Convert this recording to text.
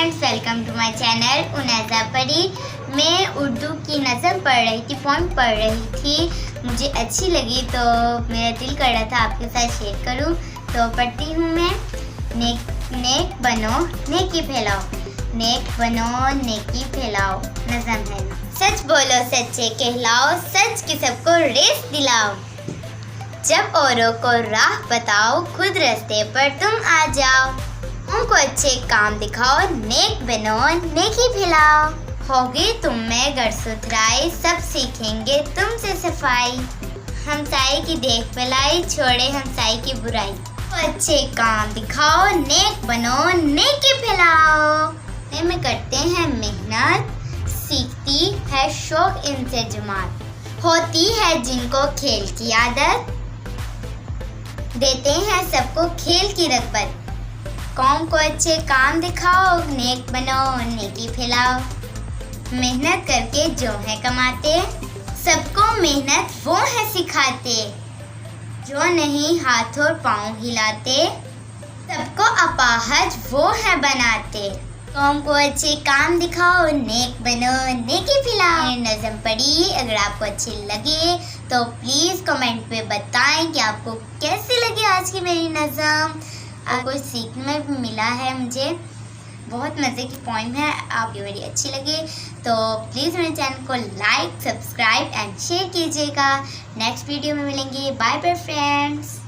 Friends, welcome to my channel Unaiza Pari. मैं उर्दू की नज़म पढ़ रही थी, पोएम पढ़ रही थी। मुझे अच्छी लगी तो मेरा दिल कर रहा था आपके साथ शेयर करूं, तो पढ़ती हूँ मैं। नेक बनो नेकी फैलाओ, नेक बनो नेकी फैलाओ। नज़म है। सच बोलो सच्चे कहलाओ, सच की सबको रेस दिलाओ। जब औरों को राह बताओ, खुद रास्ते पर तुम आ जाओ। उनको अच्छे काम दिखाओ, नेक बनो नेकी फैलाओ। होगी तुम में घर सुथराई, सब सीखेंगे तुमसे सफाई। हमसाए की देख भलाई, छोड़े हमसाए की बुराई। अच्छे काम दिखाओ, नेक बनो नेकी फैलाओ। में करते हैं मेहनत, सीखती है शौक इनसे जमात। होती है जिनको खेल की आदत, देते हैं सबको खेल की रग़बत। कौम को अच्छे काम दिखाओ, नेक बनो नेकी फैलाओ। मेहनत करके जो है कमाते, सबको मेहनत वो है सिखाते। जो नहीं हाथ और पाँव हिलाते, सबको अपाहज वो है बनाते। कौम को अच्छे काम दिखाओ, नेक बनो नेकी फैलाओ। नज़म पढ़ी, अगर आपको अच्छी लगे तो प्लीज़ कमेंट पे बताएं कि आपको कैसी लगी आज की मेरी नज़म। आपको सीखने में भी मिला है, मुझे बहुत मज़े की पोएम है। आपको मेरी अच्छी लगी तो प्लीज़ मेरे चैनल को लाइक, सब्सक्राइब एंड शेयर कीजिएगा। नेक्स्ट वीडियो में मिलेंगे। Bye bye friends.